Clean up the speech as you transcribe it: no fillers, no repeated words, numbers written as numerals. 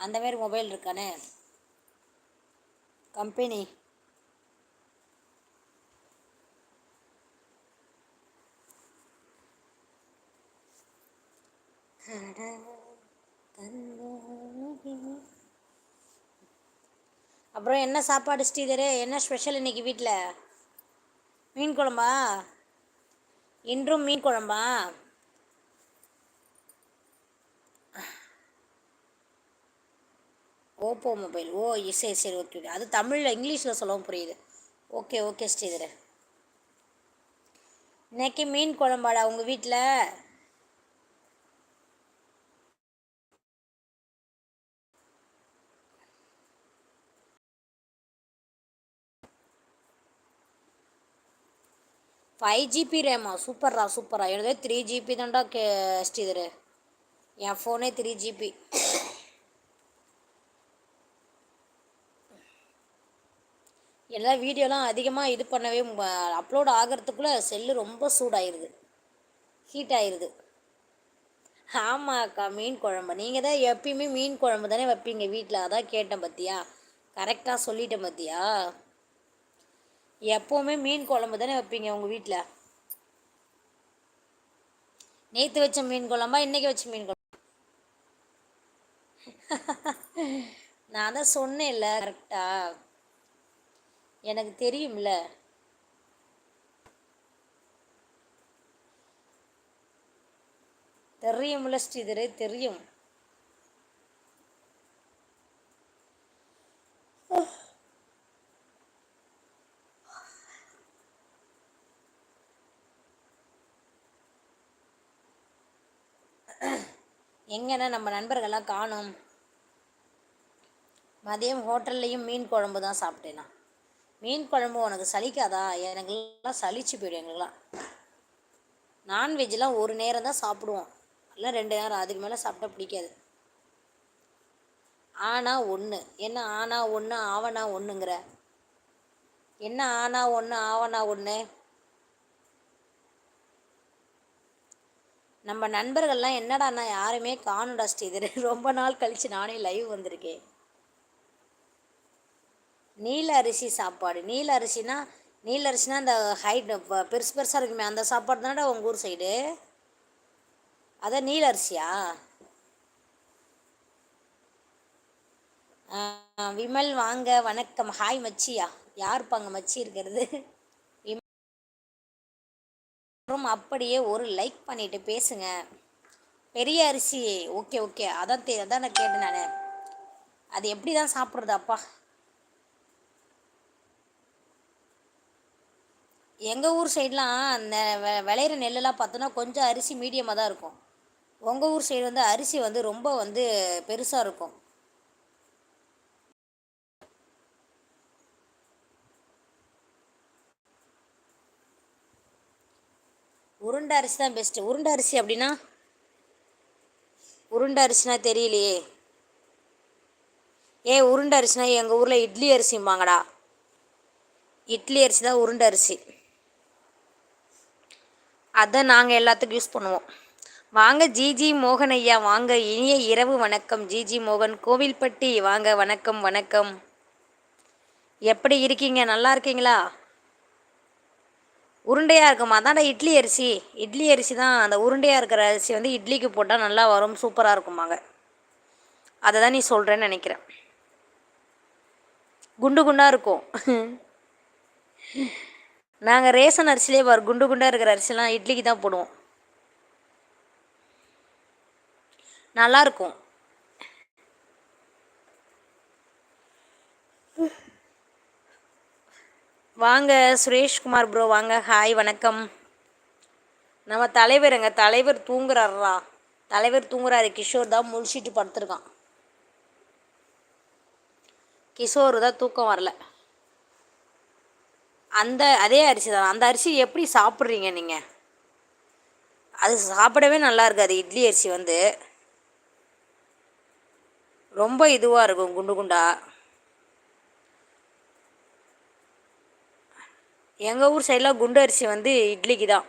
அந்த மாதிரி மொபைல் இருக்கானே கம்பெனி. அப்புறம் என்ன சாப்பாடு ஸ்ரீதர்? என்ன ஸ்பெஷல் இன்னைக்கு வீட்டில்? மீன் குழம்பா? இன்றும் மீன் குழம்பா? Oppo mobile. ஓ சரி சரி, ஓகே. அது தமிழில் இங்கிலீஷில் சொல்லவும் புரியுது. Okay okay Sridhar. இன்னைக்கு மீன் குழம்பாடா உங்கள் வீட்டில்? 5 GB ரேமா? சூப்பர்ரா சூப்பரா. எனதே 3 GB தான்டா ஸ்ரீதர். என் ஃபோனே 3 GB. எல்லா வீடியோலாம் அதிகமாக இது பண்ணவே அப்லோட் ஆகிறதுக்குள்ளே செல்லு ரொம்ப சூடாயிருது, ஹீட் ஆயிடுது. ஆமாக்கா, மீன் குழம்பு. நீங்கள் தான் எப்பயுமே மீன் குழம்பு தானே வைப்பீங்க வீட்டில், அதான் கேட்டேன். பார்த்தியா, கரெக்டாக சொல்லிட்டேன் பார்த்தியா. எப்போவுமே மீன் குழம்பு தானே வைப்பீங்க உங்கள் வீட்டில். நேற்று வச்ச மீன் குழம்பா இன்றைக்கி வச்ச மீன் குழம்பு? நான் தான் சொன்னேன்ல கரெக்டா, எனக்கு தெரியும்ல. தெரியும்ல ஸ்ரீதரே, தெரியும். எங்கன்னா நம்ம நண்பர்கள்லாம் காணும். மதியம் ஹோட்டல்லையும் மீன் குழம்பு தான் சாப்பிட்டேனா. மீன் குழம்பு உனக்கு சலிக்காதா? எனக்குலாம் சலிச்சு போயிடும். எங்களுக்குலாம் நான்வெஜ்லாம் ஒரு நேரம் தான் சாப்பிடுவோம், இல்லை 2 நேரம், அதுக்கு மேலே சாப்பிட்டா பிடிக்காது. ஆனா ஒன்று என்ன? ஆனா ஒன்று ஆவனா ஒன்றுங்கிற என்ன? ஆனா ஒன்று ஆவனா ஒன்று. நம்ம நண்பர்கள்லாம் என்னடா, நான் யாருமே காணுடா ஸ்ரீதர். ரொம்ப நாள் கழித்து நானே லைவ் வந்திருக்கேன். நீல அரிசி சாப்பாடு. நீல அரிசினா அந்த ஹைட் பெருசு பெருசாக இருக்குமே, அந்த சாப்பாடு தானடா உங்கள் ஊர் சைடு? அதான் நீல அரிசியா? விமல் வாங்க, வணக்கம். ஹாய் மச்சியா. யாருப்பாங்க மச்சி இருக்கிறது? அப்படியே ஒரு லைக் பண்ணிட்டு பேசுங்க. பெரிய அரிசி. ஓகே ஓகே, அதான் நான் கேட்டேன் நான். அது எப்படி தான் சாப்பிட்றது அப்பா? எங்கள் ஊர் சைட்லாம் அந்த விளையிற நெல்லெல்லாம் பார்த்தோன்னா கொஞ்சம் அரிசி மீடியமாக தான் இருக்கும். உங்கள் ஊர் சைடு வந்து அரிசி வந்து ரொம்ப வந்து பெருசாக இருக்கும். உருண்டை அரிசி தான் பெஸ்ட்டு. உருண்டை அரிசி அப்படின்னா? உருண்டை அரிசினா தெரியலையே. உருண்டை அரிசினா எங்கள் ஊரில் இட்லி அரிசிம்பாங்கடா. இட்லி அரிசி தான் உருண்டை அரிசி. அதை நாங்கள் எல்லாத்துக்கும் யூஸ் பண்ணுவோம். வாங்க ஜிஜி மோகன் ஐயா, வாங்க. இனிய இரவு வணக்கம் ஜிஜி மோகன், கோவில்பட்டி. வாங்க, வணக்கம் வணக்கம். எப்படி இருக்கீங்க? நல்லா இருக்கீங்களா? உருண்டையாக இருக்குமா? அதான்டா இட்லி அரிசி. இட்லி அரிசி தான். அந்த உருண்டையாக இருக்கிற அரிசி வந்து இட்லிக்கு போட்டால் நல்லா வரும், சூப்பராக இருக்குமாங்க. அதை தான் நீ சொல்கிறேன்னு நினைக்கிறேன். குண்டு குண்டாக இருக்கும். நாங்கள் ரேஷன் அரிசிலே குண்டு குண்டாக இருக்கிற அரிசிலாம் இட்லிக்கு தான் போடுவோம், நல்லாயிருக்கும். வாங்க சுரேஷ்குமார் ப்ரோ, வாங்க. ஹாய் வணக்கம். நம்ம தலைவர் தூங்குறாரா? தலைவர் தூங்குறாரு. கிஷோர் தான் முழிச்சிட்டு படுத்துருக்கான். கிஷோர் தான் தூக்கம் வரல. அதே அரிசி தான். அந்த அரிசி எப்படி சாப்பிட்றீங்க நீங்கள்? அது சாப்பிடவே நல்லா இருக்காது. இட்லி அரிசி வந்து ரொம்ப இதுவாக இருக்கும், குண்டு குண்டா. எங்கள் ஊர் சைடில் குண்டு அரிசி வந்து இட்லிக்கு தான்.